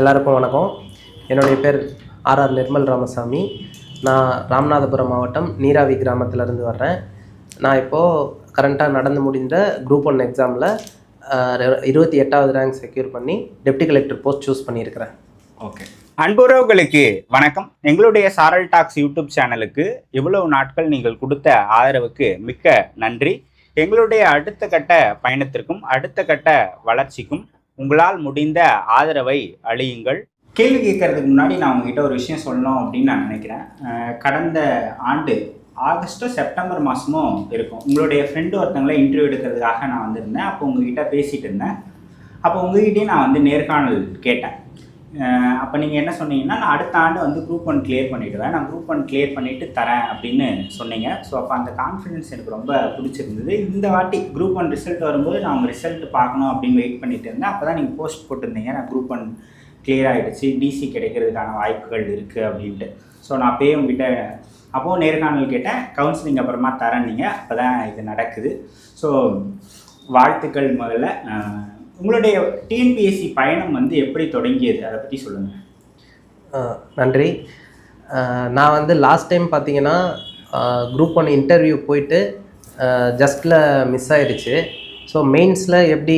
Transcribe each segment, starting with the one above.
எல்லாருக்கும் வணக்கம். என்னுடைய பேர் ஆர்ஆர் நிர்மல் ராமசாமி. நான் ராமநாதபுரம் மாவட்டம் நீராவி கிராமத்திலேருந்து வர்றேன். நான் இப்போது கரண்ட்டாக நடந்து முடிந்த குரூப் 1 எக்ஸாமில் 28வது ரேங்க் செக்யூர் பண்ணி டெப்டி கலெக்டர் போஸ்ட் சூஸ் பண்ணியிருக்கிறேன். ஓகே, அன்புறவுகளுக்கு வணக்கம். எங்களுடைய சாரல் டாக்ஸ் யூடியூப் சேனலுக்கு இவ்வளவு நாட்கள் நீங்கள் கொடுத்த ஆதரவுக்கு மிக்க நன்றி. எங்களுடைய அடுத்த கட்ட பயணத்திற்கும் அடுத்த கட்ட வளர்ச்சிக்கும் உங்களால் முடிந்த ஆதரவை அளியுங்கள். கேள்வி கேட்கறதுக்கு முன்னாடி நான் உங்ககிட்ட ஒரு விஷயம் சொல்லணும் அப்படின்னு நான் நினைக்கிறேன். கடந்த ஆண்டு ஆகஸ்ட்டோ செப்டம்பர் மாதமும் இருக்கும், உங்களுடைய ஃப்ரெண்டு ஒருத்தவங்களை இன்டர்வியூ எடுக்கிறதுக்காக நான் வந்திருந்தேன். அப்போ உங்ககிட்ட பேசிகிட்டு இருந்தேன். அப்போ உங்ககிட்டயும் நான் நேர்காணல் கேட்டேன். அப்போ நீங்கள் என்ன சொன்னீங்கன்னா, நான் அடுத்த ஆண்டு குரூப் 1 கிளியர் பண்ணிவிடுவேன், நான் குரூப் 1 கிளியர் பண்ணிவிட்டு தரேன் அப்படின்னு சொன்னீங்க. ஸோ அப்போ அந்த கான்ஃபிடென்ஸ் எனக்கு ரொம்ப பிடிச்சிருந்தது. இந்த வாட்டி குரூப் 1 ரிசல்ட் வரும்போது நான் உங்கள் ரிசல்ட் பார்க்கணும் அப்படின்னு வெயிட் பண்ணிட்டு இருந்தேன். அப்போ தான் நீங்கள் போஸ்ட் போட்டிருந்தீங்க, நான் குரூப் 1 கிளியர் ஆகிடுச்சு, டிசி கிடைக்கிறதுக்கான வாய்ப்புகள் இருக்குது அப்படின்ட்டு. ஸோ நான் அப்போயே உங்ககிட்ட அப்போது நேர்காணல் கேட்டேன், கவுன்சிலிங் அப்புறமா தரேன்னீங்க. அப்போ தான் இது நடக்குது. ஸோ வாழ்த்துக்கள். முதல்ல உங்களுடைய டிஎன்பிஎஸ்சி பயணம் எப்படி தொடங்கியது, அதை பற்றி சொல்லுங்கள். நன்றி. நான் லாஸ்ட் டைம் பார்த்தீங்கன்னா குரூப் 1 இன்டர்வியூ போயிட்டு ஜஸ்ட்டில் மிஸ் ஆயிடுச்சு. ஸோ மெயின்ஸில் எப்படி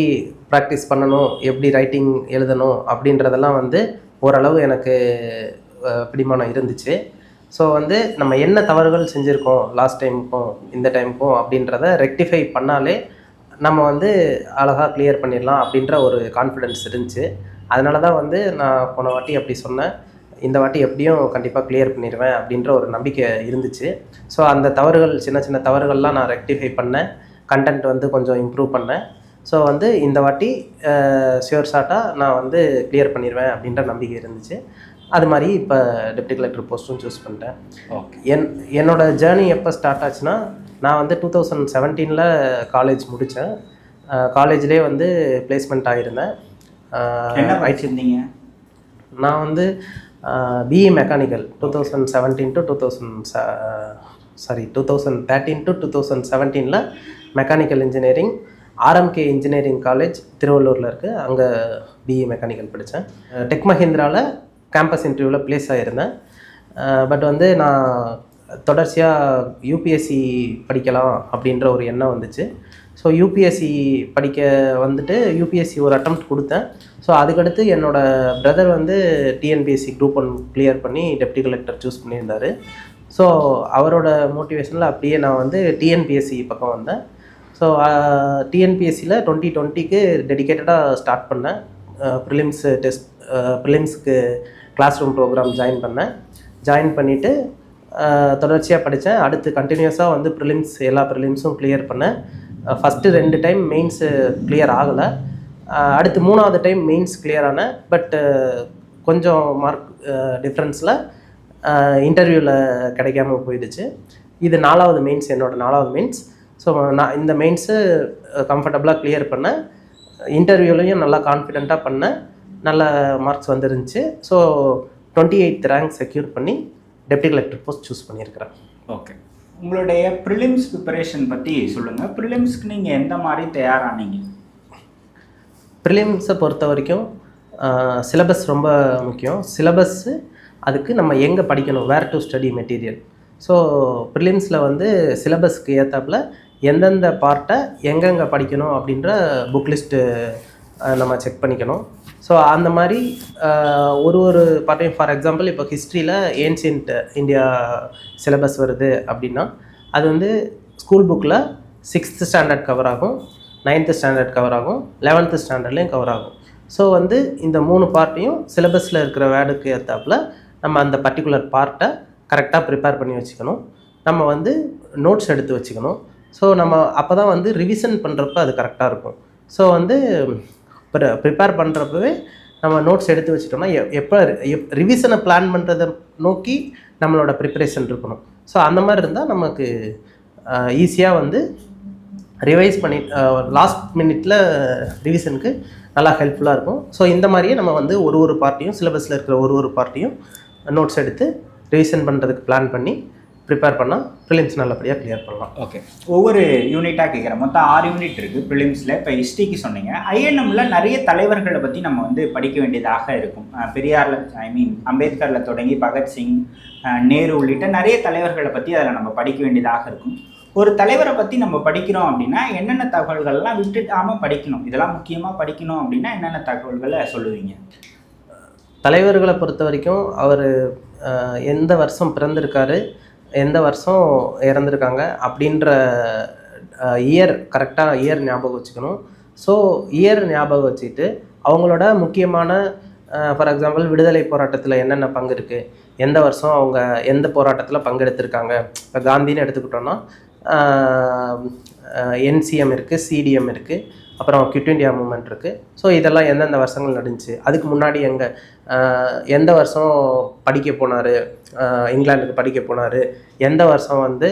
ப்ராக்டிஸ் பண்ணணும், எப்படி ரைட்டிங் எழுதணும் அப்படின்றதெல்லாம் ஓரளவு எனக்கு பிடிமானம் இருந்துச்சு. ஸோ நம்ம என்ன தவறுகள் செஞ்சுருக்கோம் லாஸ்ட் டைமுக்கும் இந்த டைமுக்கும் அப்படின்றத ரெக்டிஃபை பண்ணாலே நம்ம அழகாக கிளியர் பண்ணிடலாம் அப்படின்ற ஒரு கான்ஃபிடென்ஸ் இருந்துச்சு. அதனால தான் நான் போன வாட்டி அப்படி சொன்னேன், இந்த வாட்டி எப்படியும் கண்டிப்பாக கிளியர் பண்ணிடுவேன் அப்படின்ற ஒரு நம்பிக்கை இருந்துச்சு. ஸோ அந்த தவறுகள், சின்ன சின்ன தவறுகள்லாம் நான் ரெக்டிஃபை பண்ணேன், கண்டென்ட் கொஞ்சம் இம்ப்ரூவ் பண்ணேன். ஸோ இந்த வாட்டி ஷியோர் ஷார்ட்டாக நான் கிளியர் பண்ணிடுவேன் அப்படின்ற நம்பிக்கை இருந்துச்சு. அது மாதிரி இப்போ டெப்டி கலெக்டர் போஸ்ட்டும் சூஸ் பண்ணிட்டேன். என்னோடய ஜேர்னி எப்போ ஸ்டார்ட் ஆச்சுன்னா, நான் 2017 காலேஜ் முடித்தேன். காலேஜ்லேயே பிளேஸ்மெண்ட் ஆகியிருந்தேன். என்ன படிச்சிருந்தீங்க? நான் BE mechanical 2013 to 2017 mechanical engineering RMK engineering college திருவள்ளூரில் இருக்குது. அங்கே பிஇ மெக்கானிக்கல் படித்தேன். டெக் மஹிந்திராவில் கேம்பஸ் இன்டர்வியூவில் ப்ளேஸ் ஆகியிருந்தேன். பட் நான் தொடர்ச்சியாக யூபிஎஸ்சி படிக்கலாம் அப்படின்ற ஒரு எண்ணம் வந்துச்சு. ஸோ யூபிஎஸ்சி படிக்க யூபிஎஸ்சி ஒரு அட்டெம்ப்ட் கொடுத்தேன். ஸோ அதுக்கடுத்து என்னோடய பிரதர் டிஎன்பிஎஸ்சி குரூப் 1 கிளியர் பண்ணி டெப்டி கலெக்டர் சூஸ் பண்ணியிருந்தார். ஸோ அவரோட மோட்டிவேஷனில் அப்படியே நான் டிஎன்பிஎஸ்சி பக்கம் வந்தேன். ஸோ டிஎன்பிஎஸ்சியில் 2020க்கு டெடிக்கேட்டடாக ஸ்டார்ட் பண்ணேன். ப்ரிலிம்ஸ் டெஸ்ட், ப்ரிலிம்ஸுக்கு கிளாஸ் ரூம் ப்ரோக்ராம் ஜாயின் பண்ணிவிட்டு தொடர்ச்சியாக படித்தேன். அடுத்து கண்டினியூஸாக ப்ரிலிம்ஸ், எல்லா ப்ரிலிம்ஸும் கிளியர் பண்ணேன். ஃபஸ்ட்டு 2 டைம் மெயின்ஸு கிளியர் ஆகலை. அடுத்து 3வது டைம் மெயின்ஸ் கிளியர் ஆனேன். பட்டு கொஞ்சம் மார்க் டிஃப்ரென்ஸில் இன்டர்வியூவில் கிடைக்காம போயிடுச்சு. இது 4வது மெயின்ஸ், என்னோடய 4வது மெயின்ஸ். ஸோ நான் இந்த மெயின்ஸு கம்ஃபர்டபுளாக கிளியர் பண்ணேன். இன்டர்வியூலையும் நல்லா கான்ஃபிடெண்ட்டாக பண்ணேன், நல்ல மார்க்ஸ் வந்துருந்துச்சு. ஸோ 28th ரேங்க் செக்யூர் பண்ணி டெப்டி கலெக்டர் போஸ்ட் சூஸ் பண்ணியிருக்கிறேன். ஓகே, உங்களுடைய ப்ரிலிம்ஸ் ப்ரிப்பரேஷன் பற்றி சொல்லுங்கள். ப்ரிலிம்ஸ்க்கு நீங்கள் எந்த மாதிரி தயாரானீங்க? ப்ரிலிம்ஸை பொறுத்த வரைக்கும் சிலபஸ் ரொம்ப முக்கியம். சிலபஸ்ஸு அதுக்கு நம்ம எங்கே படிக்கணும், வேர் டு ஸ்டடி மெட்டீரியல். ஸோ ப்ரிலிம்ஸில் சிலபஸ்க்கு ஏற்றாப்புல எந்தெந்த பார்ட்டை எங்கெங்கே படிக்கணும் அப்படின்ற புக் லிஸ்ட்டு நம்ம செக் பண்ணிக்கணும். ஸோ அந்த மாதிரி ஒரு பார்ட்டையும், ஃபார் எக்ஸாம்பிள் இப்போ ஹிஸ்ட்ரியில் ஏன்ஷியன்ட் இந்தியா சிலபஸ் வருது அப்படின்னா, அது ஸ்கூல் புக்கில் 6th ஸ்டாண்டர்ட் கவர் ஆகும், 9th ஸ்டாண்டர்ட் கவர் ஆகும், 11th ஸ்டாண்டர்ட்லேயும் கவர் ஆகும். ஸோ இந்த 3 பார்ட்டையும் சிலபஸில் இருக்கிற வேர்டுக்கு ஏற்றாப்புல நம்ம அந்த பர்டிகுலர் பார்ட்டை கரெக்டாக ப்ரிப்பேர் பண்ணி வச்சுக்கணும். நம்ம நோட்ஸ் எடுத்து வச்சுக்கணும். ஸோ நம்ம அப்போ தான் ரிவிஷன் பண்ணுறப்ப அது கரெக்டாக இருக்கும். ஸோ ப்ரிப்பேர் பண்ணுறப்பவே நம்ம நோட்ஸ் எடுத்து வச்சுட்டோம்னா எப்போ ரிவிஷனை பிளான் பண்ணுறதை நோக்கி நம்மளோட ப்ரிப்பரேஷன் இருக்கணும். ஸோ அந்த மாதிரி இருந்தால் நமக்கு ஈஸியாக ரிவைஸ் பண்ணி லாஸ்ட் மினிட்ல ரிவிஷனுக்கு நல்லா ஹெல்ப்ஃபுல்லாக இருக்கும். ஸோ இந்த மாதிரியே நம்ம ஒரு பார்ட்டையும், சிலபஸில் இருக்கிற ஒரு பார்ட்டையும் நோட்ஸ் எடுத்து ரிவிஷன் பண்ணுறதுக்கு பிளான் பண்ணி ப்ரிப்பேர் பண்ணால் ப்ரிலிம்ஸ் நல்லபடியாக கிளியர் பண்ணலாம். ஓகே, ஒவ்வொரு யூனிட்டாக கேட்குறேன். மொத்தம் 6 யூனிட் இருக்குது ப்ரிலிம்ஸில். இப்போ ஹிஸ்ட்ரிக்கு சொன்னீங்க. ஐஎன்எம்மில் நிறைய தலைவர்களை பற்றி நம்ம வந்து படிக்க வேண்டியதாக இருக்கும். பெரியாரில் அம்பேத்கரில் தொடங்கி பகத்சிங், நேரு உள்ளிட்ட நிறைய தலைவர்களை பற்றி அதில் நம்ம படிக்க வேண்டியதாக இருக்கும். ஒரு தலைவரை பற்றி நம்ம படிக்கிறோம் அப்படின்னா என்னென்ன தகவல்கள்லாம் விட்டுட்டாமல் படிக்கணும், இதெல்லாம் முக்கியமாக படிக்கணும் அப்படின்னா என்னென்ன தகவல்களை சொல்லுவீங்க? தலைவர்களை பொறுத்த வரைக்கும் அவர் எந்த வருஷம் பிறந்திருக்காரு, எந்த வருஷம் இறந்துருக்காங்க அப்படின்ற கரெக்டாக இயர் ஞாபகம் வச்சுக்கணும். ஸோ இயர் ஞாபகம் வச்சுட்டு அவங்களோட முக்கியமான ஃபார் எக்ஸாம்பிள் விடுதலை போராட்டத்தில் என்னென்ன பங்கு இருக்குது, எந்த வருஷம் அவங்க எந்த போராட்டத்தில் பங்கெடுத்திருக்காங்க. இப்போ காந்தின்னு எடுத்துக்கிட்டோன்னா என்சிஎம் இருக்குது, சிடிஎம் இருக்குது, அப்புறம் குவிட் இண்டியா மூமெண்ட் இருக்குது. ஸோ இதெல்லாம் எந்தெந்த வருஷங்கள் நடந்துச்சு, அதுக்கு முன்னாடி எந்த வருஷம் படிக்க போனார், இங்கிலாந்துக்கு படிக்க போனார், எந்த வருஷம் வந்து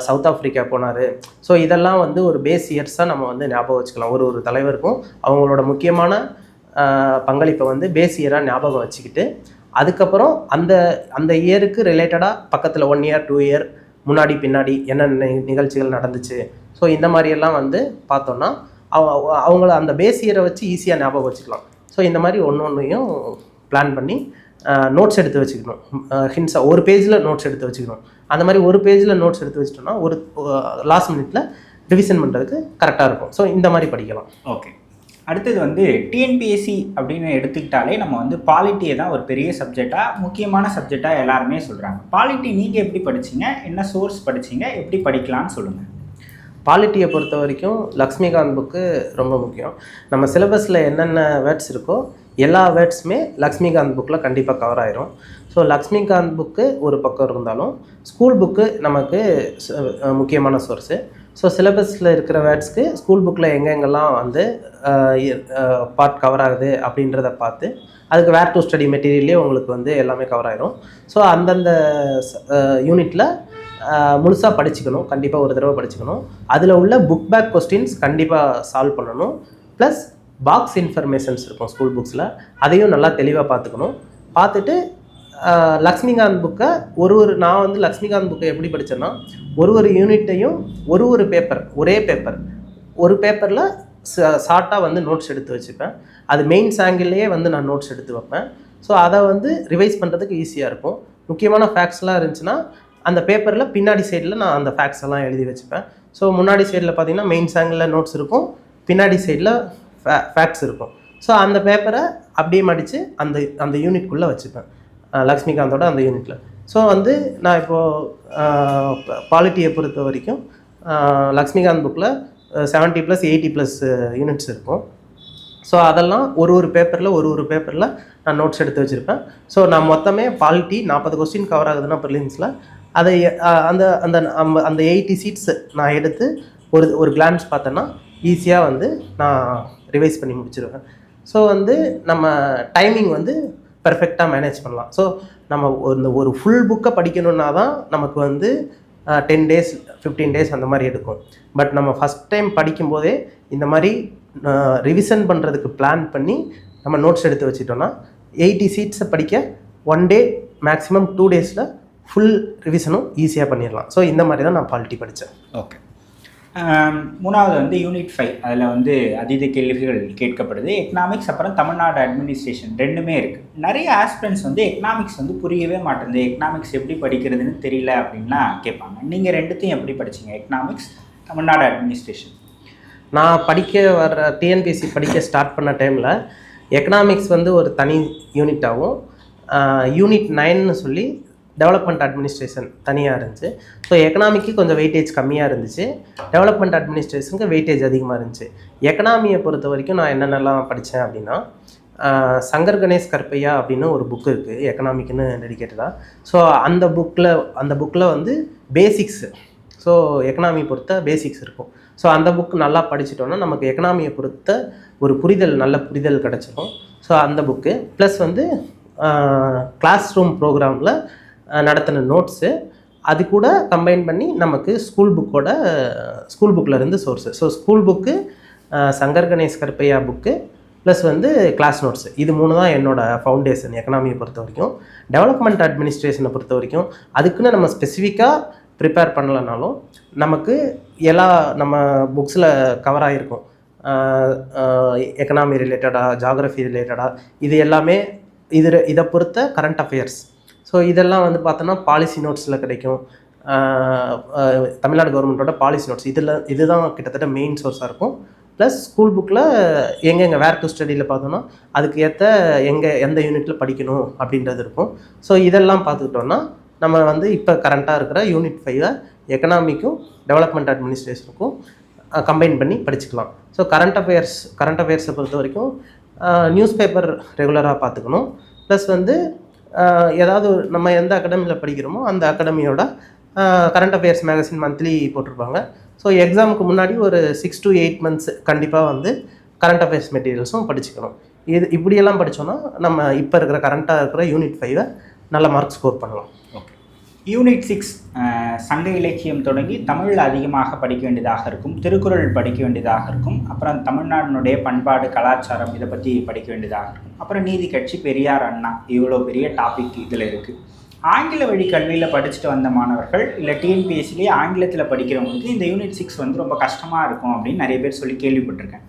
சவுத் ஆஃப்ரிக்கா போனார். ஸோ இதெல்லாம் வந்து ஒரு பேஸ் இயர்ஸாக நம்ம வந்து ஞாபகம் வச்சுக்கலாம். ஒரு தலைவருக்கும் அவங்களோட முக்கியமான பங்களிப்பை வந்து பேஸ் இயராக ஞாபகம் வச்சுக்கிட்டு அதுக்கப்புறம் அந்த இயருக்கு ரிலேட்டடாக பக்கத்தில் 1 இயர் 2 இயர் முன்னாடி பின்னாடி என்னென்ன நிகழ்ச்சிகள் நடந்துச்சு. ஸோ இந்த மாதிரியெல்லாம் வந்து பார்த்தோன்னா அவங்கள அந்த பேஸ் இயரை வச்சு ஈஸியாக ஞாபகம் வச்சுக்கலாம். ஸோ இந்த மாதிரி ஒன்றையும் பிளான் பண்ணி நோட்ஸ் எடுத்து வச்சுக்கணும். ஹிண்ட்ஸாக ஒரு பேஜில் நோட்ஸ் எடுத்து வச்சுக்கணும். அந்த மாதிரி ஒரு பேஜில் நோட்ஸ் எடுத்து வச்சிட்டோம்னா ஒரு லாஸ்ட் மினிட்ல ரிவிஷன் பண்ணுறதுக்கு கரெக்டாக இருக்கும். ஸோ இந்த மாதிரி படிக்கலாம். ஓகே, அடுத்தது வந்து டிஎன்பிஎஸ்சி அப்படின்னு எடுத்துக்கிட்டாலே நம்ம வந்து பாலிட்டியை தான் ஒரு பெரிய சப்ஜெக்டாக, முக்கியமான சப்ஜெக்டாக எல்லாருமே சொல்கிறாங்க. பாலிட்டி நீங்கள் எப்படி படிச்சிங்க, என்ன சோர்ஸ் படிச்சிங்க, எப்படி படிக்கலான்னு சொல்லுங்கள். பாலிட்டியை பொறுத்த வரைக்கும் லக்ஷ்மிகாந்த் புக்கு ரொம்ப முக்கியம். நம்ம சிலபஸில் என்னென்ன வேர்ட்ஸ் இருக்கோ எல்லா வேர்ட்ஸுமே லக்ஷ்மிகாந்த் புக்கில் கண்டிப்பாக கவர் ஆயிரும். ஸோ லக்ஷ்மிகாந்த் புக்கு ஒரு பக்கம் இருந்தாலும் ஸ்கூல் புக்கு நமக்கு முக்கியமான சோர்ஸு. ஸோ சிலபஸில் இருக்கிற வேர்ட்ஸ்க்கு ஸ்கூல் புக்கில் எங்கெங்கெல்லாம் வந்து பார்ட் கவர் ஆகுது அப்படின்றத பார்த்து அதுக்கு வேர் டு ஸ்டடி மெட்டீரியல்லே உங்களுக்கு வந்து எல்லாமே கவர் ஆயிரும். ஸோ அந்தந்த யூனிட்டில் முழுசாக படிச்சுக்கணும், கண்டிப்பாக ஒரு தடவை படிச்சுக்கணும். அதில் உள்ள புக் பேக் கொஸ்டின்ஸ் கண்டிப்பாக சால்வ் பண்ணணும். ப்ளஸ் பாக்ஸ் இன்ஃபர்மேஷன்ஸ் இருக்கும் ஸ்கூல் புக்ஸில், அதையும் நல்லா தெளிவாக பார்த்துக்கணும். பார்த்துட்டு லக்ஷ்மிகாந்த் புக்கை நான் வந்து லக்ஷ்மிகாந்த் புக்கை எப்படி படித்தேன்னா ஒரு யூனிட்டையும் ஒரு பேப்பர் ஒரு பேப்பரில் ஷார்ட்டாக வந்து நோட்ஸ் எடுத்து வச்சுப்பேன். அது மெயின்ஸ் ஆங்கிள்லேயே வந்து நான் நோட்ஸ் எடுத்து வைப்பேன். ஸோ அதை வந்து ரிவைஸ் பண்ணுறதுக்கு ஈஸியாக இருக்கும். முக்கியமான ஃபேக்ட்ஸ்லாம் இருந்துச்சுன்னா அந்த பேப்பரில் பின்னாடி சைடில் நான் அந்த ஃபேக்ட்ஸ் எல்லாம் எழுதி வச்சுப்பேன். ஸோ முன்னாடி சைடில் பார்த்தீங்கன்னா மெயின்ஸ் ஆங்கிளில் நோட்ஸ் இருக்கும், பின்னாடி சைடில் ஃபேக்ட்ஸ் இருக்கும். ஸோ அந்த பேப்பரை அப்படியே மடித்து அந்த யூனிட்குள்ளே வச்சுப்பேன், லக்ஷ்மிகாந்தோட அந்த யூனிட்டில். ஸோ வந்து நான் இப்போது பாலிட்டியை பொறுத்த வரைக்கும் லக்ஷ்மிகாந்த் புக்கில் 70+ 80+ யூனிட்ஸ் இருக்கும். ஸோ அதெல்லாம் ஒரு பேப்பரில் நான் நோட்ஸ் எடுத்து வச்சுருப்பேன். ஸோ நான் மொத்தமே பாலிட்டி 40 கொஸ்டின் கவர் ஆகுதுன்னா ப்ரிலிம்ஸில் அதை அந்த 80 சீட்ஸ் நான் எடுத்து ஒரு கிளான்ஸ் பார்த்தேன்னா ஈஸியாக வந்து நான் ரிவைஸ் பண்ணி முடிச்சிருவேன். ஸோ வந்து நம்ம டைமிங் வந்து பெர்ஃபெக்டாக மேனேஜ் பண்ணலாம். ஸோ நம்ம ஒரு ஃபுல் புக்கை படிக்கணுன்னா தான் நமக்கு வந்து 10 days 15 days அந்த மாதிரி எடுக்கும். பட் நம்ம ஃபஸ்ட் டைம் படிக்கும்போதே இந்த மாதிரி ரிவிஷன் பண்ணுறதுக்கு பிளான் பண்ணி நம்ம நோட்ஸ் எடுத்து வச்சுட்டோன்னா 80 சீட்ஸை படிக்க 1 day மேக்ஸிமம் 2 days ஃபுல் ரிவிஷனும் ஈஸியாக பண்ணிடலாம். ஸோ இந்த மாதிரி தான் நான் பாலிட்டி படித்தேன். ஓகே, மூணாவது வந்து யூனிட் 5, அதில் வந்து அதீத கேள்விகள் கேட்கப்படுது. எக்கனாமிக்ஸ் அப்புறம் தமிழ்நாடு அட்மினிஸ்ட்ரேஷன் ரெண்டுமே இருக்குது. நிறைய ஆஸ்பிரண்ட்ஸ் வந்து எக்கனாமிக்ஸ் வந்து புரியவே மாட்டேங்குது, எக்கனாமிக்ஸ் எப்படி படிக்கிறதுன்னு தெரியல அப்படின்லாம் கேட்பாங்க. நீங்கள் ரெண்டுத்தையும் எப்படி படிச்சிங்க, எக்கனாமிக்ஸ், தமிழ்நாடு அட்மினிஸ்ட்ரேஷன்? நான் டிஎன்பிஎஸ்சி படிக்க ஸ்டார்ட் பண்ண டைமில் எக்கனாமிக்ஸ் வந்து ஒரு தனி யூனிட்டாகவும் யூனிட் 9ன்னு சொல்லி டெவலப்மெண்ட் அட்மினிஸ்ட்ரேஷன் தனியாக இருந்துச்சு. ஸோ எக்கனாமிக்கு கொஞ்சம் வெயிட்டேஜ் கம்மியாக இருந்துச்சு, டெவலப்மெண்ட் அட்மினிஸ்ட்ரேஷனுக்கு வெயிட்டேஜ் அதிகமாக இருந்துச்சு. எக்கனாமியை பொறுத்த வரைக்கும் நான் என்னென்னலாம் படித்தேன் அப்படின்னா சங்கர் கணேஷ் கருப்பையா அப்படின்னு ஒரு புக்கு இருக்குது எக்கனாமிக்குன்னு டெடிக்கேட்டடாக. ஸோ அந்த புக்கில் வந்து பேசிக்ஸு, ஸோ எக்கனாமி பொறுத்த பேசிக்ஸ் இருக்கும். ஸோ அந்த புக் நல்லா படிச்சிட்டோன்னா நமக்கு எக்கனாமியை பொறுத்த ஒரு நல்ல புரிதல் கிடச்சிடும். ஸோ அந்த புக்கு ப்ளஸ் வந்து கிளாஸ் ரூம் ப்ரோக்ராமில் நடத்தின நோட்ஸு அது கூட கம்பைன் பண்ணி நமக்கு ஸ்கூல் புக்கில் இருந்து source. So school book Shankar Ganesh Karuppaiah book plus வந்து கிளாஸ் நோட்ஸ். இது 3 தான் என்னோடய ஃபவுண்டேஷன் எக்கனாமியை பொறுத்த வரைக்கும். டெவலப்மெண்ட் அட்மினிஸ்ட்ரேஷனை பொறுத்த வரைக்கும் அதுக்குன்னு நம்ம ஸ்பெசிஃபிக்காக ப்ரிப்பேர் பண்ணலனாலும் நமக்கு எல்லா நம்ம புக்ஸில் கவர் ஆகிருக்கும். எக்கனாமி ரிலேட்டடாக, ஜாகிரஃபி ரிலேட்டடாக, இது எல்லாமே இதை பொறுத்த கரண்ட் அஃபேர்ஸ். ஸோ இதெல்லாம் வந்து பார்த்தோன்னா பாலிசி நோட்ஸில் கிடைக்கும். தமிழ்நாடு கவர்மெண்ட்டோட பாலிசி நோட்ஸ் இதுதான் கிட்டத்தட்ட மெயின் சோர்ஸாக இருக்கும். ப்ளஸ் ஸ்கூல் புக்கில் எங்கெங்கே வேர் டு ஸ்டடியில் பார்த்தோன்னா அதுக்கு ஏற்ற எந்த யூனிட்டில் படிக்கணும் அப்படின்றது இருக்கும். ஸோ இதெல்லாம் பார்த்துக்கிட்டோன்னா நம்ம வந்து இப்போ கரண்ட்டாக இருக்கிற யூனிட் 5 எக்கனாமிக்கும் டெவலப்மெண்ட் அட்மினிஸ்ட்ரேஷனுக்கும் கம்பைன் பண்ணி படிச்சுக்கலாம். ஸோ கரண்ட் அஃபேர்ஸை பொறுத்த வரைக்கும் நியூஸ் பேப்பர் ரெகுலராக பார்த்துக்கணும். ப்ளஸ் வந்து ஏதாவது நம்ம எந்த அகாடமியில் படிக்கிறோமோ அந்த அகாடமியோட கரண்ட் அஃபேர்ஸ் மேகசின் மந்த்லி போட்டிருப்பாங்க. ஸோ எக்ஸாமுக்கு முன்னாடி ஒரு 6 to 8 months கண்டிப்பாக வந்து கரண்ட் அஃபேர்ஸ் மெட்டீரியல்ஸும் படிச்சுக்கணும். இப்படியெல்லாம் படித்தோன்னா நம்ம இப்போ இருக்கிற கரண்ட்டாக இருக்கிற யூனிட் 5 நல்ல மார்க் ஸ்கோர் பண்ணலாம். ஓகே. யூனிட் 6 சங்க இலக்கியம் தொடங்கி தமிழ் அதிகமாக படிக்க வேண்டியதாக இருக்கும், திருக்குறள் படிக்க வேண்டியதாக இருக்கும், அப்புறம் தமிழ்நாட்டினுடைய பண்பாடு கலாச்சாரம் இதை பற்றி படிக்க வேண்டியதாக இருக்கும், அப்புறம் நீதி கட்சி, பெரியார், அண்ணா, இவ்வளோ பெரிய டாபிக் இதில் இருக்குது. ஆங்கில வழி கல்வியில் படிச்சுட்டு வந்த மாணவர்கள் இல்லை டிஎன்பிஎஸ்சிலேயே ஆங்கிலத்தில் படிக்கிறவங்களுக்கு இந்த யூனிட் 6 வந்து ரொம்ப கஷ்டமாக இருக்கும் அப்படின்னு நிறைய பேர் சொல்லி கேள்விப்பட்டிருக்கேன்.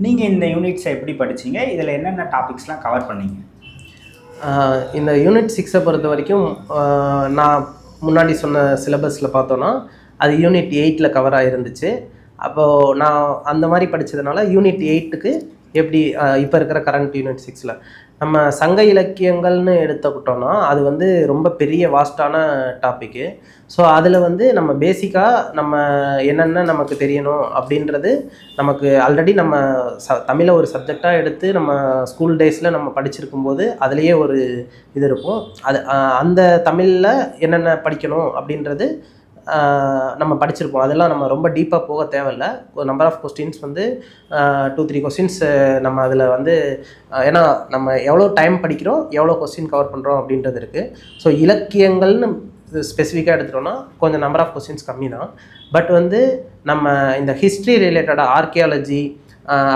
நீங்கள் இந்த யூனிட்ஸை எப்படி படிச்சிங்க? இதில் என்னென்ன டாபிக்ஸ்லாம் கவர் பண்ணீங்க? இந்த யூனிட் 6 பொறுத்த வரைக்கும் நான் முன்னாடி சொன்ன சிலபஸில் பார்த்தோன்னா அது யூனிட் 8 கவர் ஆகிருந்துச்சு. அப்போது நான் அந்த மாதிரி படித்ததுனால யூனிட் 8க்கு எப்படி இப்போ இருக்கிற கரண்ட் யூனிட் 6 நம்ம சங்க இலக்கியங்கள்னு எடுத்துக்கிட்டோன்னா அது வந்து ரொம்ப பெரிய வாஸ்டான டாப்பிக்கு. ஸோ அதில் வந்து நம்ம பேசிக்காக நம்ம என்னென்ன நமக்கு தெரியணும் அப்படின்றது நமக்கு ஆல்ரெடி நம்ம தமிழை ஒரு சப்ஜெக்டாக எடுத்து நம்ம ஸ்கூல் டேஸில் நம்ம படிச்சிருக்கும்போது அதுலேயே ஒரு இது இருக்கும். அது அந்த தமிழில் என்னென்ன படிக்கணும் அப்படின்றது நம்ம படிச்சிருப்போம். அதெல்லாம் நம்ம ரொம்ப டீப்பாக போக தேவையில்ல. ஒரு நம்பர் ஆஃப் கொஸ்டின்ஸ் வந்து 2-3 கொஸ்டின்ஸ் நம்ம அதில் வந்து ஏன்னா நம்ம எவ்வளோ டைம் படிக்கிறோம், எவ்வளோ கொஸ்டின் கவர் பண்ணுறோம் அப்படின்றது இருக்குது. ஸோ இலக்கியங்கள்னு ஸ்பெசிஃபிக்காக எடுத்துட்டோன்னா கொஞ்சம் நம்பர் ஆஃப் கொஸ்டின்ஸ் கம்மி தான். பட் வந்து நம்ம இந்த ஹிஸ்ட்ரி ரிலேட்டடாக ஆர்கியாலஜி,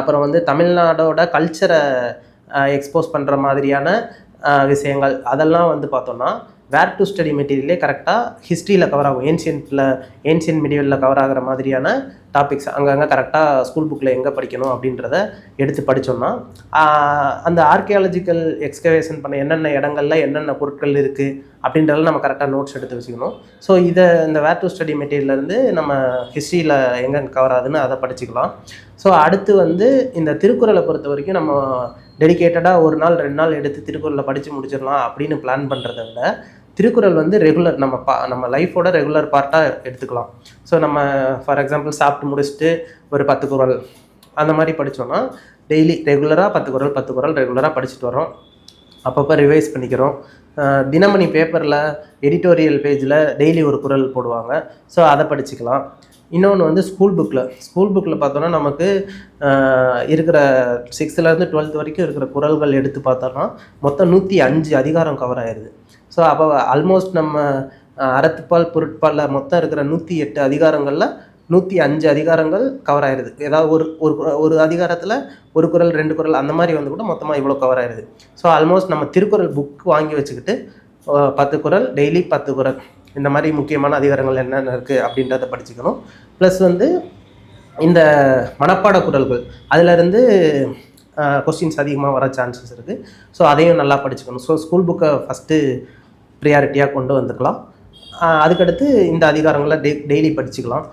அப்புறம் வந்து தமிழ்நாடோட கல்ச்சரை எக்ஸ்போஸ் பண்ணுற மாதிரியான விஷயங்கள் அதெல்லாம் வந்து பார்த்தோன்னா வேர் டு ஸ்டடி மெட்டீரியலே கரெக்டாக ஹிஸ்ட்ரியில் கவர் ஆகும். ஏன்ஷியன்ட் மீடியலில் கவர் ஆகிற மாதிரியான டாபிக்ஸ் அங்கங்கே கரெக்டாக ஸ்கூல் புக்கில் எங்கே படிக்கணும் அப்படின்றத எடுத்து படித்தோம்னா அந்த ஆர்கியாலஜிக்கல் எக்ஸ்கவேஷன் பண்ண என்னென்ன இடங்கள்ல என்னென்ன பொருட்கள் இருக்குது அப்படின்றத நம்ம கரெக்டாக நோட்ஸ் எடுத்து வச்சுக்கணும். ஸோ இந்த வேர் டு ஸ்டடி மெட்டீரியல்லேருந்து நம்ம ஹிஸ்ட்ரியில் எங்கெங்கே கவர் ஆகுதுன்னு அதை படிச்சுக்கலாம். ஸோ அடுத்து வந்து இந்த திருக்குறளை பொறுத்த வரைக்கும் நம்ம டெடிக்கேட்டடாக 1 நாள் 2 நாள் எடுத்து திருக்குறளை படித்து முடிச்சிடலாம் அப்படின்னு பிளான் பண்ணுறத விட திருக்குறள் வந்து ரெகுலர் நம்ம லைஃபோட ரெகுலர் பார்ட்டாக எடுத்துக்கலாம். ஸோ நம்ம ஃபார் எக்ஸாம்பிள் சாப்பிட்டு முடிச்சுட்டு ஒரு 10 குறள் அந்த மாதிரி படித்தோன்னா டெய்லி ரெகுலராக 10 குறள் ரெகுலராக படிச்சுட்டு வரோம். அப்பப்போ ரிவைஸ் பண்ணிக்கிறோம். தினமணி பேப்பரில் எடிட்டோரியல் பேஜில் டெய்லி ஒரு குறள் போடுவாங்க. ஸோ அதை படிச்சுக்கலாம். இன்னொன்று வந்து ஸ்கூல் புக்கில் பார்த்தோன்னா நமக்கு இருக்கிற 6th-12th வரைக்கும் இருக்கிற குறள்கள் எடுத்து பார்த்தோன்னா மொத்தம் 105 அதிகாரம் கவர் ஆயிடுது. ஸோ அப்போ ஆல்மோஸ்ட் நம்ம அறத்துப்பால் பொருட்பாலில் மொத்தம் இருக்கிற 108 அதிகாரங்களில் 105 அதிகாரங்கள் கவர் ஆயிடுது. ஏதாவது ஒரு அதிகாரத்தில் ஒரு குறள் 2 குறள் அந்த மாதிரி வந்து கூட மொத்தமாக இவ்வளோ கவர் ஆயிடுது. ஸோ ஆல்மோஸ்ட் நம்ம திருக்குறள் புக் வாங்கி வச்சுக்கிட்டு 10 குறள் டெய்லி 10 குறள் இந்த மாதிரி முக்கியமான அதிகாரங்கள் என்னென்ன இருக்குது அப்படின்றத படிச்சுக்கணும். ப்ளஸ் வந்து இந்த மனப்பாட குறள்கள் அதிலேருந்து கொஸ்டின்ஸ் அதிகமாக வர சான்சஸ் இருக்குது. ஸோ அதையும் நல்லா படிச்சுக்கணும். ஸோ ஸ்கூல் புக்கை ஃபஸ்ட்டு ப்ரியாரிட்டியாக கொண்டு வந்துக்கலாம். அதுக்கடுத்து இந்த அதிகாரங்களை டெய்லி படிச்சுக்கலாம்.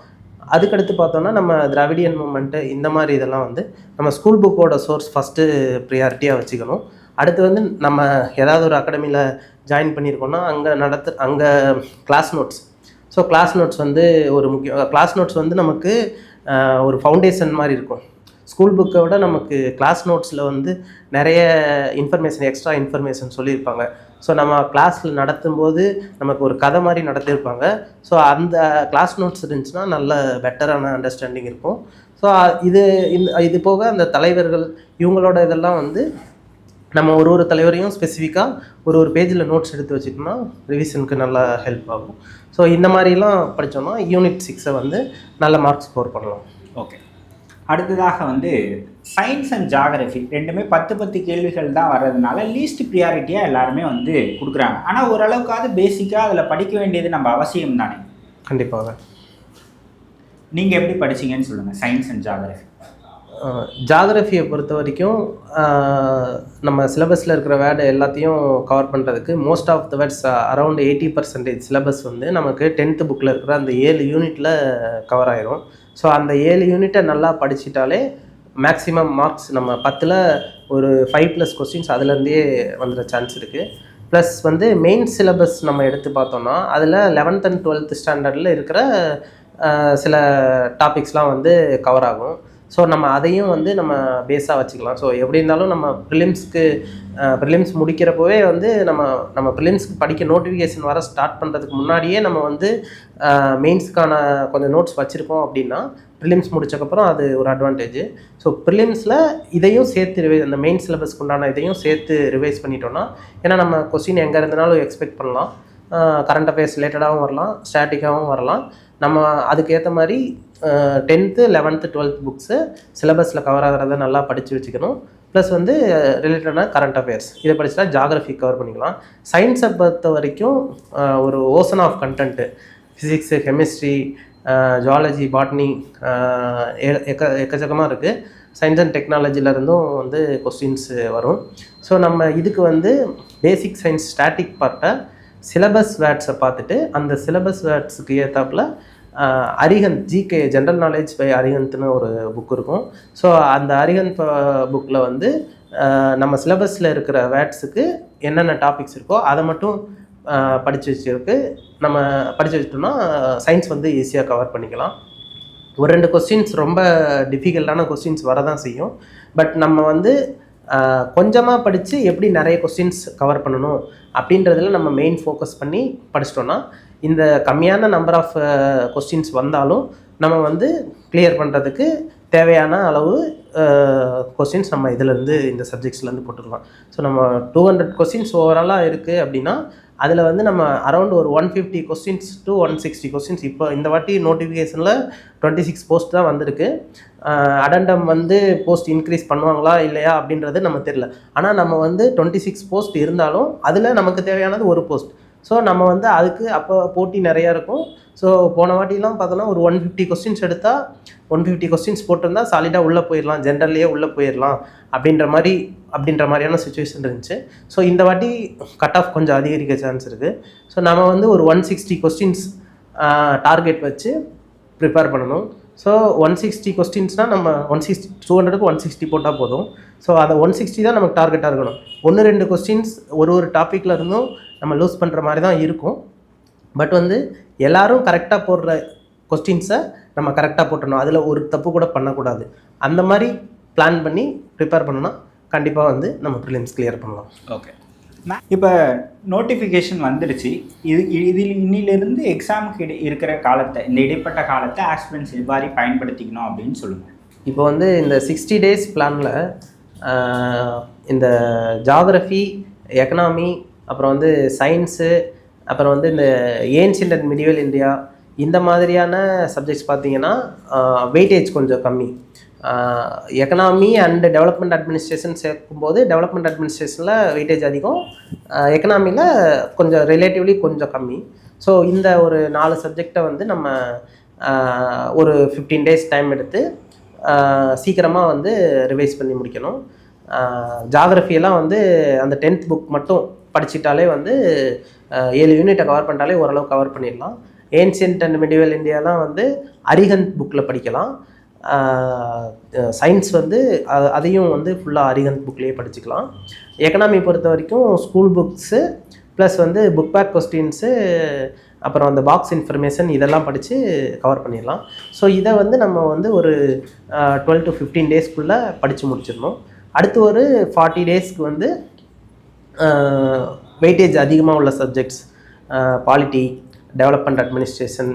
அதுக்கடுத்து பார்த்தோன்னா நம்ம திராவிடியன் மூமெண்ட்டு இந்த மாதிரி இதெல்லாம் வந்து நம்ம ஸ்கூல் புக்கோட சோர்ஸ் ஃபஸ்ட்டு ப்ரியாரிட்டியாக வச்சுக்கணும். அடுத்து வந்து நம்ம ஏதாவது ஒரு அகாடமியில் ஜாயின் பண்ணியிருக்கோன்னா அங்கே கிளாஸ் நோட்ஸ் வந்து கிளாஸ் நோட்ஸ் வந்து நமக்கு ஒரு ஃபவுண்டேஷன் மாதிரி இருக்கும். ஸ்கூல் புக்கை விட நமக்கு கிளாஸ் நோட்ஸில் வந்து நிறைய எக்ஸ்ட்ரா இன்ஃபர்மேஷன் சொல்லியிருப்பாங்க. ஸோ நம்ம கிளாஸில் நடத்தும்போது நமக்கு ஒரு கதை மாதிரி நடத்தியிருப்பாங்க. ஸோ அந்த கிளாஸ் நோட்ஸ் இருந்துச்சுன்னா நல்ல பெட்டரான அண்டர்ஸ்டாண்டிங் இருக்கும். ஸோ இது போக அந்த தலைவர்கள் இவங்களோட இதெல்லாம் வந்து நம்ம ஒரு தலைவரையும் ஸ்பெசிஃபிக்காக ஒரு பேஜில் நோட்ஸ் எடுத்து வச்சுட்டோம்னா ரிவிஷனுக்கு நல்லா ஹெல்ப் ஆகும். ஸோ இந்த மாதிரிலாம் படித்தோம்னா யூனிட் 6 வந்து நல்ல மார்க் ஸ்கோர் பண்ணலாம். ஓகே. அடுத்ததாக வந்து சயின்ஸ் அண்ட் ஜாகிரஃபி ரெண்டுமே 10 கேள்விகள் தான் வர்றதுனால லீஸ்ட் ப்ரியாரிட்டியாக எல்லாருமே வந்து கொடுக்குறாங்க. ஆனால் ஓரளவுக்காவது பேசிக்காக அதில் படிக்க வேண்டியது நம்ம அவசியம் தானே? கண்டிப்பாக. நீங்கள் எப்படி படிச்சீங்கன்னு சொல்லுங்கள் சயின்ஸ் அண்ட் ஜாகிரஃபி. ஜாகிரஃபியை பொறுத்த வரைக்கும் நம்ம சிலபஸில் இருக்கிற வேர்டு எல்லாத்தையும் கவர் பண்ணுறதுக்கு most of the words around 80% syllabus வந்து நமக்கு 10th புக்கில் இருக்கிற அந்த 7 யூனிட்டில் கவர் ஆயிரும். ஸோ அந்த 7 யூனிட்டை நல்லா படிச்சிட்டாலே மேக்ஸிமம் மார்க்ஸ் நம்ம 10ல் ஒரு 5+ கொஸ்டின்ஸ் அதுலேருந்தே வந்துட சான்ஸ் இருக்குது. ப்ளஸ் வந்து மெயின் சிலபஸ் நம்ம எடுத்து பார்த்தோம்னா அதில் 11th and 12th ஸ்டாண்டர்டில் இருக்கிற சில டாபிக்ஸ்லாம் வந்து கவர் ஆகும். ஸோ நம்ம அதையும் வந்து நம்ம பேஸாக வச்சுக்கலாம். ஸோ எப்படி இருந்தாலும் நம்ம ப்ரிலிம்ஸ் முடிக்கிறப்போவே வந்து நம்ம ப்ரிலிம்ஸ்க்கு படிக்க நோட்டிஃபிகேஷன் வர ஸ்டார்ட் பண்ணுறதுக்கு முன்னாடியே நம்ம வந்து மெயின்ஸ்க்கான கொஞ்சம் நோட்ஸ் வச்சுருக்கோம் அப்படின்னா ப்ரிலிம்ஸ் முடிச்சக்கப்புறம் அது ஒரு அட்வான்டேஜ். ஸோ ப்ரிலிம்ஸில் இதையும் சேர்த்து அந்த மெயின் சிலபஸ்க்கு உண்டான இதையும் சேர்த்து ரிவைஸ் பண்ணிட்டோன்னா, ஏன்னா நம்ம கொஸ்டின் எங்கே இருந்தனாலும் எக்ஸ்பெக்ட் பண்ணலாம். கரண்ட் அஃபேர்ஸ் ரிலேட்டடாகவும் வரலாம், ஸ்டாட்டிக்காகவும் வரலாம். நம்ம அதுக்கேற்ற மாதிரி 10th 11th 12th புக்ஸு சிலபஸில் கவர் ஆகிறத நல்லா படித்து வச்சுக்கணும். ப்ளஸ் வந்து ரிலேட்டடான கரண்ட் அஃபேர்ஸ் இதை படிச்சுட்டா ஜாகிரஃபி கவர் பண்ணிக்கலாம். சயின்ஸை பொறுத்த வரைக்கும் ஒரு ocean of content, physics, chemistry, zoology, botany எக்கச்சக்கமாக இருக்குது. சயின்ஸ் அண்ட் டெக்னாலஜிலேருந்தும் வந்து கொஸ்டின்ஸ் வரும். ஸோ நம்ம இதுக்கு வந்து பேசிக் சயின்ஸ் ஸ்டாட்டிக் பார்ட்டை சிலபஸ் வேர்ட்ஸை பார்த்துட்டு அந்த சிலபஸ் வேர்ட்ஸுக்கு ஏற்றாப்புல Arihant GK general knowledge by அரிஹந்த்னு ஒரு புக் இருக்கும். ஸோ அந்த அரிஹந்த் புக்கில் வந்து நம்ம சிலபஸில் இருக்கிற வேர்ட்ஸுக்கு என்னென்ன டாபிக்ஸ் இருக்கோ அதை மட்டும் படித்து வச்சுட்டோம்னா சயின்ஸ் வந்து ஈஸியாக கவர் பண்ணிக்கலாம். ஒரு 2 கொஸ்டின்ஸ் ரொம்ப டிஃபிகல்ட்டான கொஸ்டின்ஸ் வரதான் செய்யும். பட் நம்ம வந்து கொஞ்சமாக படித்து எப்படி நிறைய கொஸ்டின்ஸ் கவர் பண்ணணும் அப்படின்றதில் நம்ம மெயின் ஃபோக்கஸ் பண்ணி படிச்சிட்டோன்னா இந்த கம்மியான நம்பர் ஆஃப் கொஸ்டின்ஸ் வந்தாலும் நம்ம வந்து கிளியர் பண்ணுறதுக்கு தேவையான அளவு கொஸ்டின்ஸ் நம்ம இதிலேருந்து இந்த சப்ஜெக்ட்ஸ்லேருந்து போட்டுக்கலாம். ஸோ நம்ம 200 கொஸ்டின்ஸ் ஓவராலாக இருக்குது அப்படின்னா அதில் வந்து நம்ம அரௌண்ட் ஒரு 150 கொஸ்டின்ஸ் to 160 கொஸ்டின்ஸ். இப்போ இந்த வாட்டி நோட்டிஃபிகேஷனில் 26 போஸ்ட் தான் வந்திருக்கு. அடண்டம் வந்து போஸ்ட் இன்க்ரீஸ் பண்ணுவாங்களா இல்லையா அப்படின்றது நம்ம தெரியல. ஆனால் நம்ம வந்து 26 போஸ்ட் இருந்தாலும் அதில் நமக்கு தேவையானது ஒரு போஸ்ட். ஸோ நம்ம வந்து அதுக்கு அப்போ போட்டி நிறையா இருக்கும். ஸோ போன வாட்டிலாம் பார்த்தோன்னா ஒரு 150 கொஸ்டின்ஸ் எடுத்தால் 150 கொஸ்டின்ஸ் போட்டிருந்தா சாலிடாக உள்ளே போயிடலாம், ஜென்ரல்லையே உள்ளே போயிடலாம் அப்படின்ற மாதிரியான சுச்சுவேஷன் இருந்துச்சு. ஸோ இந்த வாட்டி கட் ஆஃப் கொஞ்சம் அதிகரிக்க சான்ஸ் இருக்குது. ஸோ நம்ம வந்து ஒரு 160 கொஸ்டின்ஸ் டார்கெட் வச்சு ப்ரிப்பேர் பண்ணணும். ஸோ 160 கொஸ்டின்ஸ்னால் நம்ம 200க்கு 160 போட்டால் போதும். ஸோ அதை 160 தான் நமக்கு டார்கெட்டாக இருக்கணும். 1-2 கொஸ்டின்ஸ் ஒரு டாப்பிக்கில் இருந்தும் நம்ம லூஸ் பண்ணுற மாதிரி தான் இருக்கும். பட் வந்து எல்லோரும் கரெக்டாக போடுற கொஸ்டின்ஸை நம்ம கரெக்டாக போட்டணும், அதில் ஒரு தப்பு கூட பண்ணக்கூடாது. அந்த மாதிரி பிளான் பண்ணி ப்ரிப்பேர் பண்ணோன்னா கண்டிப்பாக வந்து நம்ம ப்ரிலிம்ஸ் கிளியர் பண்ணலாம். ஓகே, இப்போ நோட்டிஃபிகேஷன் வந்துடுச்சு. இதில் இன்னிலிருந்து எக்ஸாமுக்கு இருக்கிற காலத்தை, இந்த இடைப்பட்ட காலத்தை ஆஸ்பிரண்ட்ஸ் எவ்வாறு பயன்படுத்திக்கணும் அப்படின்னு சொல்லுங்கள். இப்போ வந்து இந்த 60 days பிளானில் இந்த ஜாகிரஃபி, எக்கனாமி, அப்புறம் வந்து சயின்ஸு, அப்புறம் வந்து இந்த ஏன்ஷியன்ட் அண்ட் மிடிவல் இந்தியா இந்த மாதிரியான சப்ஜெக்ட்ஸ் பார்த்திங்கன்னா வெயிட்டேஜ் கொஞ்சம் கம்மி. எக்கனாமி அண்ட் டெவலப்மெண்ட் அட்மினிஸ்ட்ரேஷன் சேர்க்கும்போது டெவலப்மெண்ட் அட்மினிஸ்ட்ரேஷனில் வெயிட்டேஜ் அதிகம், எக்கனாமியில் கொஞ்சம் ரிலேட்டிவ்லி கொஞ்சம் கம்மி. ஸோ இந்த ஒரு 4 சப்ஜெக்டை வந்து நம்ம ஒரு 15 days டைம் எடுத்து சீக்கிரமாக வந்து ரிவைஸ் பண்ணி முடிக்கணும். ஜாகிரஃபியெல்லாம் வந்து அந்த 10th புக் மட்டும் படிச்சிட்டாலே வந்து 7 யூனிட்டை கவர் பண்ணிட்டாலே ஓரளவு கவர் பண்ணிடலாம். ஏன்ஷியன்ட் அண்ட் மிடிவல் இந்தியாலாம் வந்து அரிஹந்த் புக்கில் படிக்கலாம். சயின்ஸ் வந்து அதையும் வந்து ஃபுல்லாக அரிஹந்த் புக்லேயே படிச்சுக்கலாம். எக்கனாமி பொறுத்த வரைக்கும் ஸ்கூல் புக்ஸு ப்ளஸ் வந்து புக் பேக் கொஸ்டின்ஸு, அப்புறம் அந்த பாக்ஸ் இன்ஃபர்மேஷன் இதெல்லாம் படித்து கவர் பண்ணிடலாம். ஸோ இதை வந்து நம்ம வந்து ஒரு 12 to 15 daysக்குள்ளே படித்து முடிச்சிடணும். அடுத்து ஒரு 40 daysக்கு வந்து வெயிட்டேஜ் அதிகமாக உள்ள subjects polity, development administration,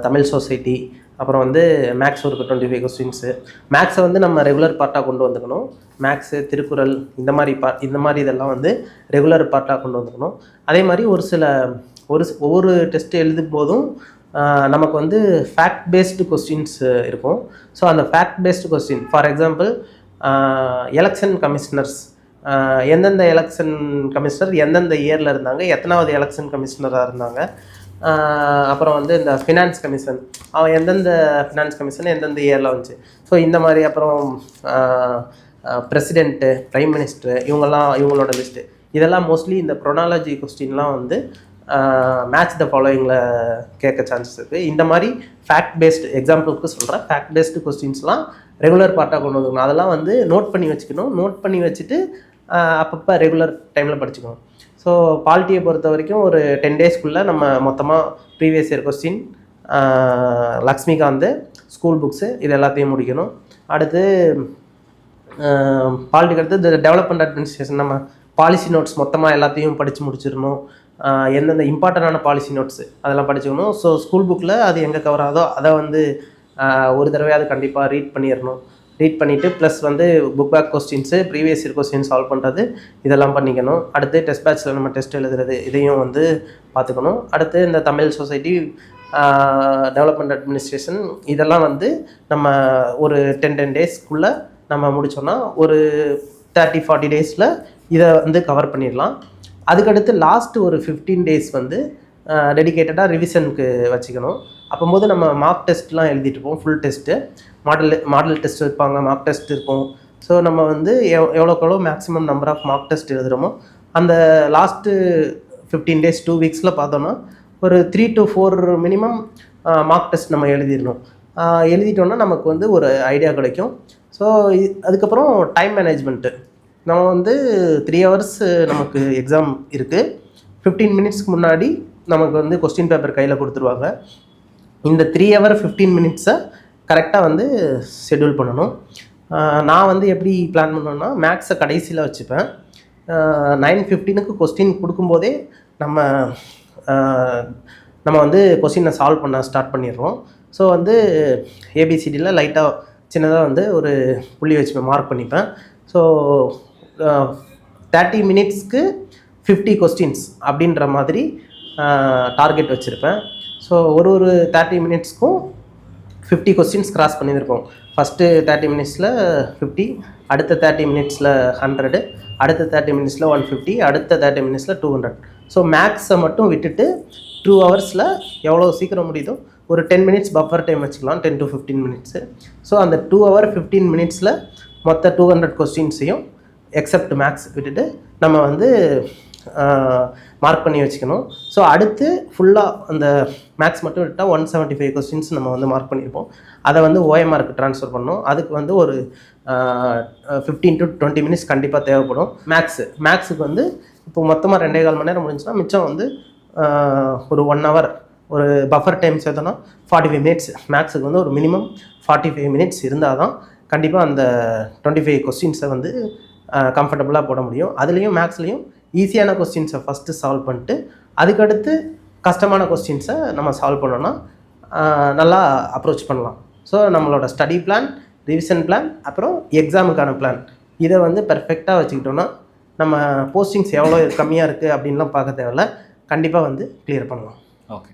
Tamil society, அப்புறம் வந்து மேக்ஸ் ஒரு 25 கொஸ்டின்ஸு. மேக்ஸை வந்து நம்ம ரெகுலர் பார்ட்டாக கொண்டு வந்துக்கணும். மேக்ஸு, திருக்குறள் இந்த மாதிரி இதெல்லாம் வந்து ரெகுலர் பார்ட்டாக கொண்டு வந்துக்கணும். அதே மாதிரி ஒவ்வொரு டெஸ்ட் எழுதும் போதும் நமக்கு வந்து ஃபேக்ட் பேஸ்டு கொஸ்டின்ஸ் இருக்கும். ஸோ அந்த fact based question, for example election commissioners, எந்தெந்த எலெக்ஷன் கமிஷனர் எந்தெந்த இயரில் இருந்தாங்க, எத்தனாவது எலெக்ஷன் கமிஷனராக இருந்தாங்க, அப்புறம் வந்து இந்த ஃபினான்ஸ் கமிஷன் அவன் எந்தெந்த ஃபினான்ஸ் கமிஷன் எந்தெந்த இயரில் வந்துச்சு. ஸோ இந்த மாதிரி அப்புறம் பிரசிடெண்ட்டு, ப்ரைம் மினிஸ்டர் இவங்களோட லிஸ்ட்டு, இதெல்லாம் மோஸ்ட்லி இந்த ப்ரொனாலஜி கொஸ்டின்லாம் வந்து மேட்ச் த ஃபாலோயிங்கில் கேட்க சான்சஸ் இருக்குது. இந்த மாதிரி ஃபேக்ட் பேஸ்டு, எக்ஸாம்பிளுக்கு சொல்கிறேன், ஃபேக்ட் பேஸ்டு கொஸ்டின்ஸ்லாம் ரெகுலர் பார்ட்டாக கொண்டு வந்துக்கணும். அதெல்லாம் வந்து நோட் பண்ணி வச்சுக்கணும். நோட் பண்ணி வச்சுட்டு அப்பப்போ ரெகுலர் டைமில் படிச்சுக்கணும். ஸோ பாலிட்டியை பொறுத்த வரைக்கும் ஒரு 10 டேஸ்க்குள்ளே நம்ம மொத்தமாக previous year question, Laxmikanth, school books இது எல்லாத்தையும் முடிக்கணும். அடுத்து பாலிட்டிக்கு அடுத்து இந்த டெவலப்மெண்ட் அட்மினிஸ்ட்ரேஷன், நம்ம பாலிசி நோட்ஸ் மொத்தமாக எல்லாத்தையும் படித்து முடிச்சிடணும். எந்தெந்த இம்பார்ட்டண்டான பாலிசி நோட்ஸு அதெல்லாம் படிச்சுக்கணும். ஸோ ஸ்கூல் புக்கில் அது எங்கே கவர் ஆகுதோ அதை வந்து ஒரு தடவையாவது கண்டிப்பாக ரீட் பண்ணிடணும். ரீட் பண்ணிவிட்டு ப்ளஸ் வந்து book back questions, previous year question solve பண்ணுறது இதெல்லாம் பண்ணிக்கணும். அடுத்து டெஸ்ட் பேட்ச்சில் நம்ம டெஸ்ட் எழுதுறது இதையும் வந்து பார்த்துக்கணும். அடுத்து இந்த தமிழ் சொசைட்டி, டெவலப்மெண்ட் அட்மினிஸ்ட்ரேஷன் இதெல்லாம் வந்து நம்ம ஒரு 10 டேஸ்க்குள்ளே நம்ம முடித்தோன்னா ஒரு 30-40 டேஸில் இதை வந்து கவர் பண்ணிடலாம். அதுக்கடுத்து லாஸ்ட்டு ஒரு 15 டேஸ் வந்து டெடிக்கேட்டடாக ரிவிஷனுக்கு வச்சுக்கணும். அப்போது நம்ம மார்க் டெஸ்ட்லாம் எழுதிட்டு இருப்போம். ஃபுல் டெஸ்ட்டு, மாடல் டெஸ்ட் வைப்பாங்க, மார்க் டெஸ்ட் இருக்கும். ஸோ நம்ம வந்து எவ்வளோக்கு maximum number of mark test எழுதுகிறோமோ அந்த லாஸ்ட்டு 15 டேஸ் 2 வீக்ஸில் பார்த்தோன்னா ஒரு 3 to 4 மினிமம் மார்க் டெஸ்ட் நம்ம எழுதிடணும். எழுதிட்டோன்னா நமக்கு வந்து ஒரு ஐடியா கிடைக்கும். ஸோ அதுக்கப்புறம் டைம் மேனேஜ்மெண்ட்டு, நம்ம வந்து 3 hours நமக்கு எக்ஸாம் இருக்குது. 15 மினிட்ஸ்க்கு முன்னாடி நமக்கு வந்து கொஸ்டின் பேப்பர் கையில் கொடுத்துருவாங்க. இந்த 3 hour 15 மினிட்ஸை கரெக்டாக வந்து ஷெட்யூல் பண்ணணும். நான் வந்து எப்படி பிளான் பண்ணேன்னா, மேக்ஸை கடைசியில் வச்சுப்பேன். 9:15க்கு கொஸ்டின் கொடுக்கும்போதே நம்ம வந்து கொஸ்டினை சால்வ் பண்ண ஸ்டார்ட் பண்ணிடுறோம். ஸோ வந்து ஏபிசிடியில் லைட்டாக சின்னதாக வந்து ஒரு புள்ளி வச்சுப்பேன், மார்க் பண்ணிப்பேன். ஸோ 30 மினிட்ஸ்க்கு 50 கொஸ்டின்ஸ் அப்படின்ற மாதிரி டார்கெட் வச்சுருப்பேன். ஸோ ஒரு 30 மினிட்ஸ்க்கும் 50 கொஸ்டின்ஸ் கிராஸ் பண்ணியிருப்போம். ஃபஸ்ட்டு 30 மினிட்ஸில் 50, அடுத்த 30 மினிட்ஸில் 100, அடுத்த 30 மினிட்ஸில் 150, அடுத்த 30 மினிட்ஸில் 200. ஸோ மேக்ஸை மட்டும் விட்டுட்டு 2 ஹவர்ஸில் எவ்வளோ சீக்கிரம் முடியுதோ ஒரு 10 மினிட்ஸ் பஃபர் டைம் வச்சுக்கலாம், 10 to 15 மினிட்ஸு. ஸோ அந்த 2 hour 15 மினிட்ஸில் மொத்த 200 கொஸ்டின்ஸையும் எக்ஸப்ட் மேக்ஸ் விட்டுட்டு நம்ம வந்து மார்க் பண்ணி வச்சுக்கணும். ஸோ அடுத்து ஃபுல்லாக அந்த மேக்ஸ் மட்டும் விட்டால் 175 கொஸ்டின்ஸ் நம்ம வந்து மார்க் பண்ணியிருப்போம். அதை வந்து OMRக்கு ட்ரான்ஸ்ஃபர் பண்ணணும். அதுக்கு வந்து ஒரு 15 to 20 மினிட்ஸ் கண்டிப்பாக தேவைப்படும். மேக்ஸுக்கு வந்து இப்போ மொத்தமாக 2.25 மணி நேரம் முடிஞ்சுன்னா மிச்சம் வந்து ஒரு 1 hour ஒரு பஃபர் டைம் சேர்த்தோன்னா 45 மினிட்ஸ். மேக்ஸுக்கு வந்து ஒரு மினிமம் 45 மினிட்ஸ் இருந்தால் தான் கண்டிப்பாக அந்த 25 கொஸ்டின்ஸை வந்து கம்ஃபர்டபுளாக போட முடியும். அதுலேயும் மேக்ஸ்லேயும் ஈஸியான கொஸ்டின்ஸை ஃபஸ்ட்டு சால்வ் பண்ணிட்டு அதுக்கடுத்து கஷ்டமான கொஸ்டின்ஸை நம்ம சால்வ் பண்ணோன்னா நல்லா அப்ரோச் பண்ணலாம். ஸோ நம்மளோட ஸ்டடி பிளான், ரிவிஷன் பிளான், அப்புறம் எக்ஸாமுக்கான பிளான், இதை வந்து பெர்ஃபெக்டாக வச்சுக்கிட்டோன்னா நம்ம போஸ்டிங்ஸ் எவ்வளோ கம்மியாக இருக்குது அப்படின்லாம் பார்க்க தேவையில்ல, கண்டிப்பாக வந்து கிளியர் பண்ணலாம். ஓகே.